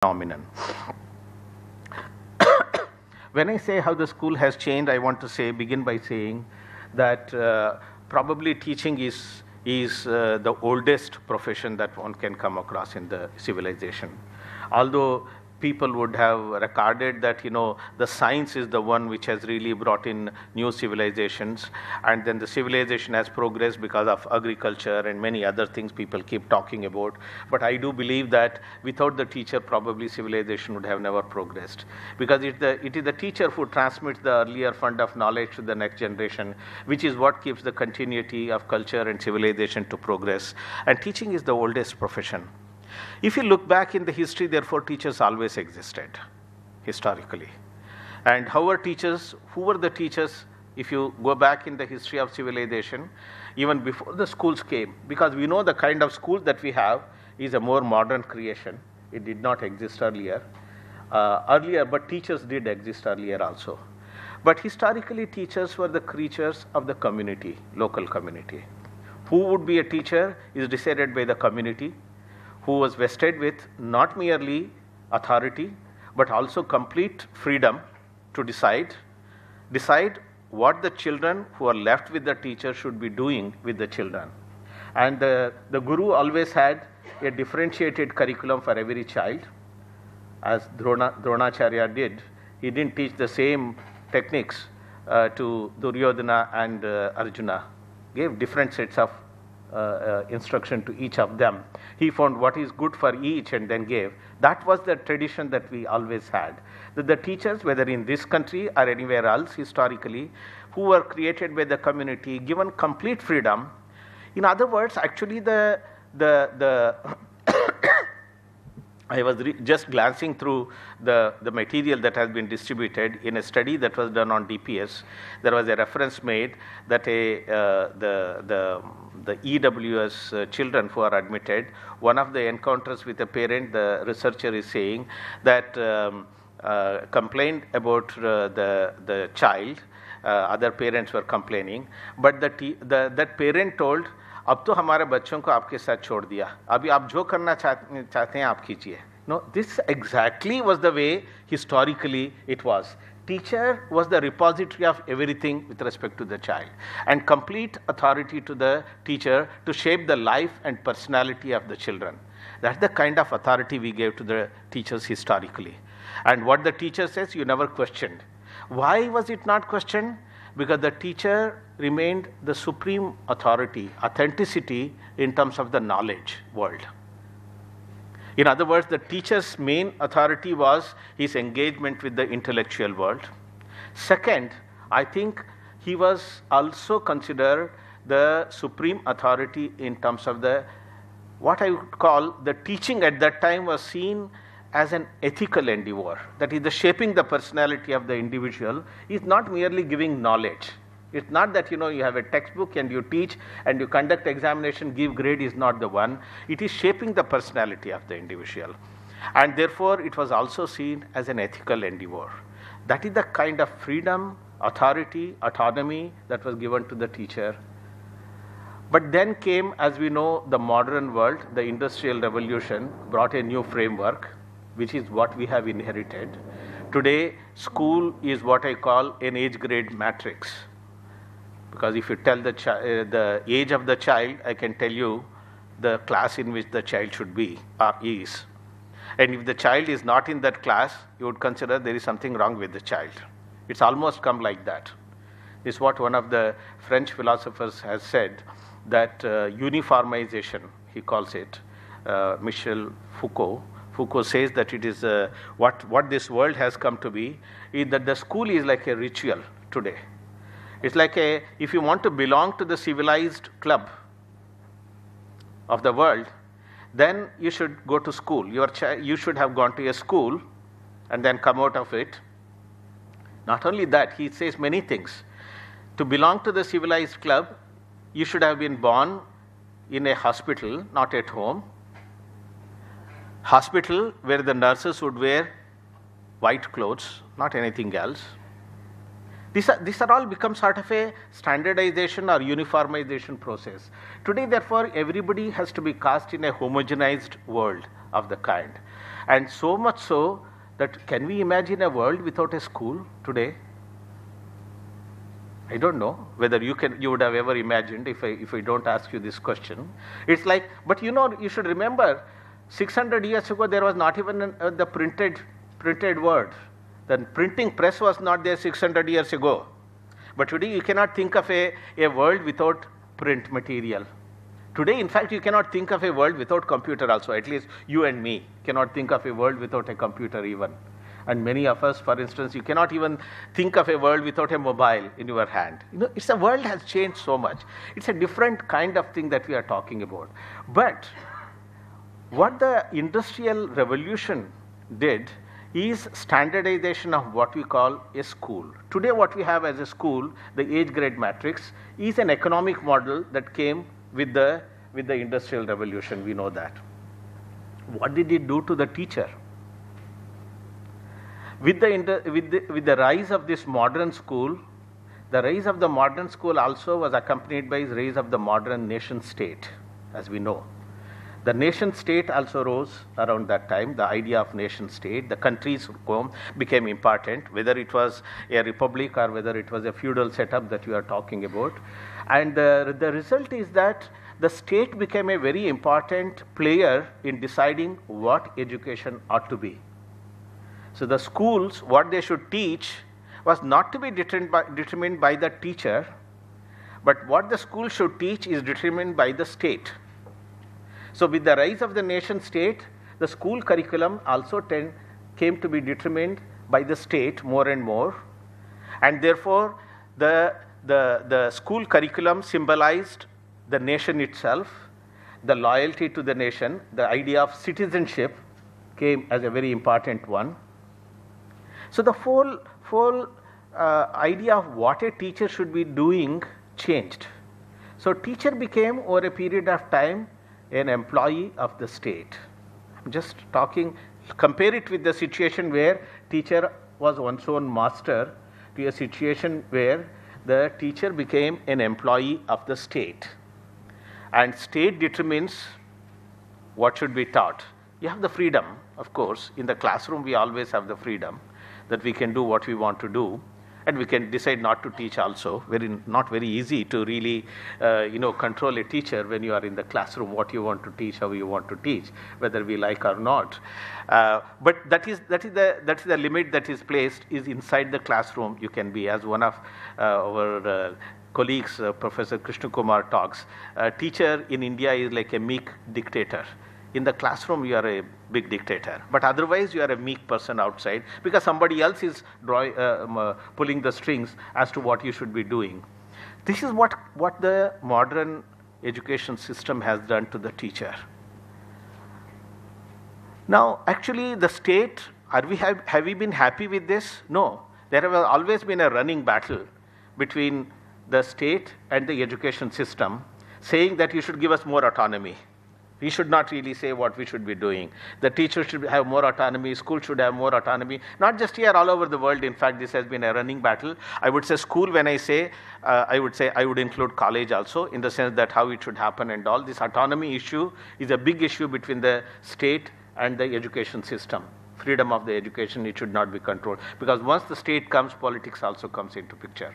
phenomenon. When I say how the school has changed, I want to begin by saying that probably teaching is the oldest profession that one can come across in the civilization. Although people would have recorded that, the science is the one which has really brought in new civilizations, and then the civilization has progressed because of agriculture and many other things people keep talking about. But I do believe that without the teacher, probably civilization would have never progressed, because it is the teacher who transmits the earlier fund of knowledge to the next generation, which is what keeps the continuity of culture and civilization to progress. And teaching is the oldest profession. If you look back in the history, therefore, teachers always existed, historically. And who were the teachers, if you go back in the history of civilization, even before the schools came? Because we know the kind of schools that we have is a more modern creation. It did not exist earlier. But teachers did exist earlier also. But historically, teachers were the creatures of the community, local community. Who would be a teacher is decided by the community, who was vested with not merely authority, but also complete freedom to decide what the children who are left with the teacher should be doing with the children. And the guru always had a differentiated curriculum for every child. As Dronacharya did, he didn't teach the same techniques to Duryodhana and Arjuna. Gave different sets of instruction to each of them. He found what is good for each and then gave. That was the tradition that we always had. That the teachers, whether in this country or anywhere else historically, who were created by the community, given complete freedom. In other words, actually I was just glancing through the material that has been distributed in a study that was done on DPS. There was a reference made that the EWS children who are admitted, one of the encounters with a parent, the researcher is saying that complained about the child. Other parents were complaining, but that parent told, अब तो हमारे बच्चों को आपके साथ छोड़ दिया, अभी आप जो करना चाहते हैं आप कीजिए. No, this exactly was the way historically it was. Teacher was the repository of everything with respect to the child, and complete authority to the teacher to shape the life and personality of the children. That's the kind of authority we gave to the teachers historically. And what the teacher says, you never questioned. Why was it not questioned? Because the teacher remained the supreme authority, authenticity in terms of the knowledge world. In other words, the teacher's main authority was his engagement with the intellectual world. Second, I think he was also considered the supreme authority in terms of what I would call the teaching at that time was seen as an ethical endeavor. That is, the shaping the personality of the individual is not merely giving knowledge. It's not that you have a textbook and you teach and you conduct examination, give grade is not the one. It is shaping the personality of the individual. And therefore, it was also seen as an ethical endeavor. That is the kind of freedom, authority, autonomy that was given to the teacher. But then came, as we know, the modern world, the Industrial Revolution brought a new framework, which is what we have inherited. Today, school is what I call an age grade matrix. Because if you tell the age of the child, I can tell you the class in which the child should be or is. And if the child is not in that class, you would consider there is something wrong with the child. It's almost come like that. It's what one of the French philosophers has said, that uniformization, he calls it, Michel Foucault. Foucault says that it is what this world has come to be, is that the school is like a ritual today. It's like if you want to belong to the civilized club of the world, then you should go to school. You should have gone to a school and then come out of it. Not only that, he says many things. To belong to the civilized club, you should have been born in a hospital, not at home. Hospital where the nurses would wear white clothes, not anything else. These are all become sort of a standardization or uniformization process. Today, therefore, everybody has to be cast in a homogenized world of the kind. And so much so that can we imagine a world without a school today? I don't know whether you would have ever imagined if I don't ask you this question. It's like, but you should remember 600 years ago there was not even the printed word. The printing press was not there 600 years ago. But today you cannot think of a world without print material. Today, in fact, you cannot think of a world without computer also. At least you and me cannot think of a world without a computer even. And many of us, for instance, you cannot even think of a world without a mobile in your hand. The world has changed so much. It's a different kind of thing that we are talking about. But what the Industrial Revolution did is standardization of what we call a school. Today what we have as a school, the age grade matrix, is an economic model that came with the Industrial Revolution, we know that. What did it do to the teacher? With the rise of this modern school, the rise of the modern school also was accompanied by the rise of the modern nation state, as we know. The nation state also rose around that time, the idea of nation state. The countries became important, whether it was a republic or whether it was a feudal setup that you are talking about. And the result is that the state became a very important player in deciding what education ought to be. So the schools, what they should teach was not to be determined by the teacher, but what the school should teach is determined by the state. So with the rise of the nation state, the school curriculum also came to be determined by the state more and more, and therefore the school curriculum symbolized the nation itself, the loyalty to the nation, the idea of citizenship came as a very important one. So the whole idea of what a teacher should be doing changed. So teacher became over a period of time an employee of the state. I'm just talking, compare it with the situation where teacher was one's own master to a situation where the teacher became an employee of the state. And state determines what should be taught. You have the freedom, of course. In the classroom, we always have the freedom that we can do what we want to do, and we can decide not to teach also. Not very easy to really control a teacher when you are in the classroom, what you want to teach, how you want to teach, whether we like or not. But that is the limit that is placed is inside the classroom. You can be, as one of our colleagues, Professor Krishna Kumar talks, a teacher in India is like a meek dictator. In the classroom, you are a big dictator, but otherwise you are a meek person outside because somebody else is pulling the strings as to what you should be doing. This is what the modern education system has done to the teacher. Now, actually, the state, have we been happy with this? No. There have always been a running battle between the state and the education system, saying that you should give us more autonomy. We should not really say what we should be doing. The teachers should have more autonomy, school should have more autonomy. Not just here, all over the world. In fact, this has been a running battle. I would say school, when I say, I would include college also, in the sense that how it should happen and all. This autonomy issue is a big issue between the state and the education system. Freedom of the education, it should not be controlled. Because once the state comes, politics also comes into picture.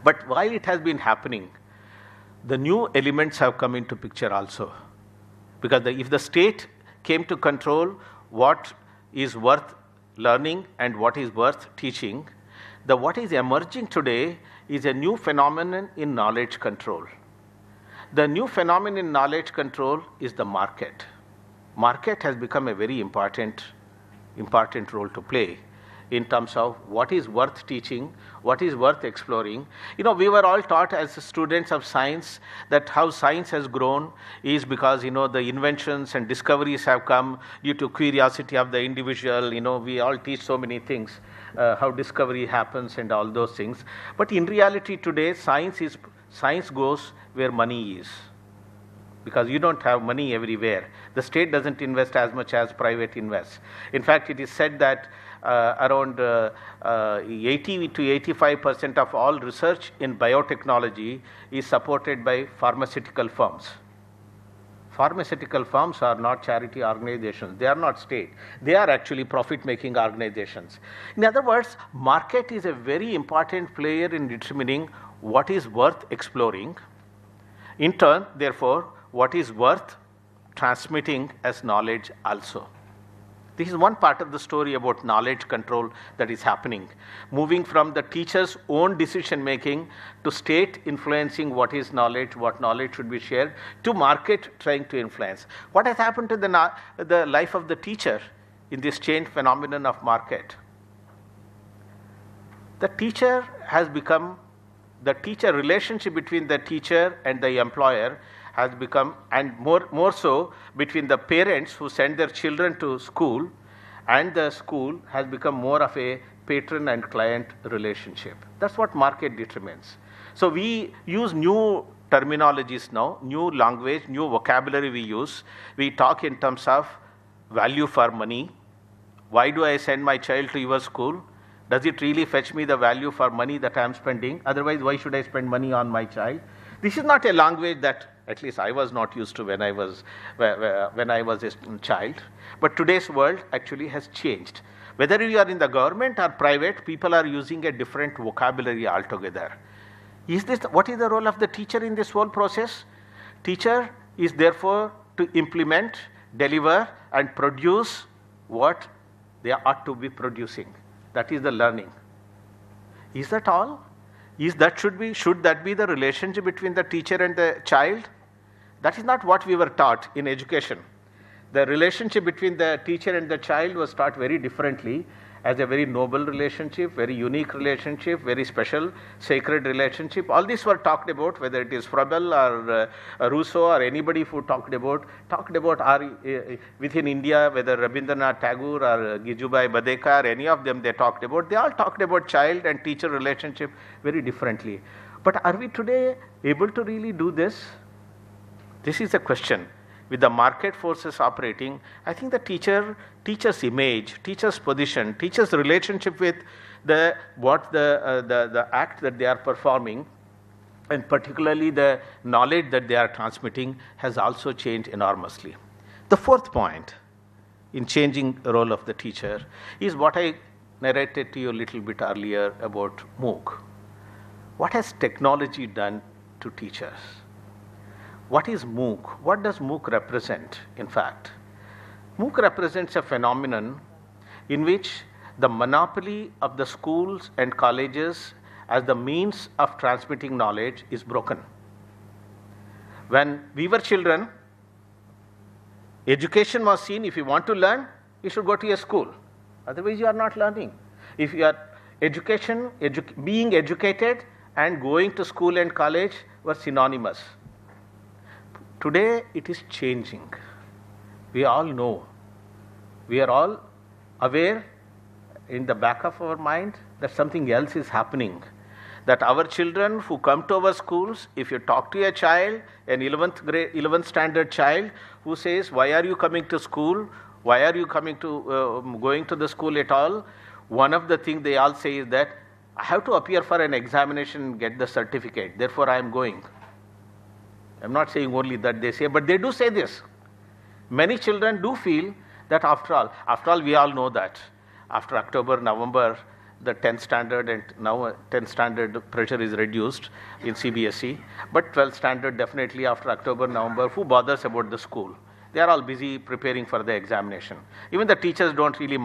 But while it has been happening, the new elements have come into picture also. Because if the state came to control what is worth learning and what is worth teaching, what is emerging today is a new phenomenon in knowledge control. The new phenomenon in knowledge control is the market. Market has become a very important role to play in terms of what is worth teaching, what is worth exploring. We were all taught as students of science that how science has grown is because, the inventions and discoveries have come due to curiosity of the individual. We all teach so many things, how discovery happens and all those things. But in reality today, science goes where money is. Because you don't have money everywhere. The state doesn't invest as much as private invests. In fact, it is said that around 80 to 85% of all research in biotechnology is supported by pharmaceutical firms. Pharmaceutical firms are not charity organizations. They are not state. They are actually profit-making organizations. In other words, market is a very important player in determining what is worth exploring. In turn, therefore, what is worth transmitting as knowledge also. This is one part of the story about knowledge control that is happening, moving from the teacher's own decision making to state influencing what is knowledge, what knowledge should be shared, to market trying to influence. What has happened to the life of the teacher in this change phenomenon of market? The teacher has become, the teacher relationship between the teacher and the employer has become, and more so between the parents who send their children to school and the school, has become more of a patron and client relationship. That's what market determines. So we use new terminologies now, new language, new vocabulary we use. We talk in terms of value for money. Why do I send my child to your school? Does it really fetch me the value for money that I am spending? Otherwise, why should I spend money on my child? This is not a language that at least I was not used to when I was a child. But today's world actually has changed. Whether you are in the government or private, people are using a different vocabulary altogether. What is the role of the teacher in this whole process? Teacher is therefore to implement, deliver, and produce what they ought to be producing. That is the learning. Is that all? Should that be the relationship between the teacher and the child? That is not what we were taught in education. The relationship between the teacher and the child was taught very differently, as a very noble relationship, very unique relationship, very special, sacred relationship. All these were talked about, whether it is Froebel or Rousseau or anybody who talked about within India, whether Rabindranath Tagore or Gijubai Badekar, any of them they talked about. They all talked about child and teacher relationship very differently. But are we today able to really do this? This is a question. With the market forces operating, I think the teacher's image, teacher's position, teacher's relationship with the act that they are performing, and particularly the knowledge that they are transmitting, has also changed enormously. The fourth point in changing the role of the teacher is what I narrated to you a little bit earlier about MOOC. What has technology done to teachers? What is MOOC? What does MOOC represent, in fact? MOOC represents a phenomenon in which the monopoly of the schools and colleges as the means of transmitting knowledge is broken. When we were children, education was seen, if you want to learn, you should go to a school. Otherwise, you are not learning. If you are being educated and going to school and college were synonymous. Today, it is changing. We all know. We are all aware in the back of our mind that something else is happening. That our children who come to our schools, if you talk to a child, an 11th standard child, who says, why are you coming to school? Why are you going to the school at all? One of the things they all say is that, I have to appear for an examination and get the certificate, therefore I am going. I'm not saying only that they say, but they do say this. Many children do feel that after all, we all know that after October, November, the 10th standard and now 10th standard pressure is reduced in CBSE, but 12th standard definitely after October, November, who bothers about the school? They are all busy preparing for the examination. Even the teachers don't really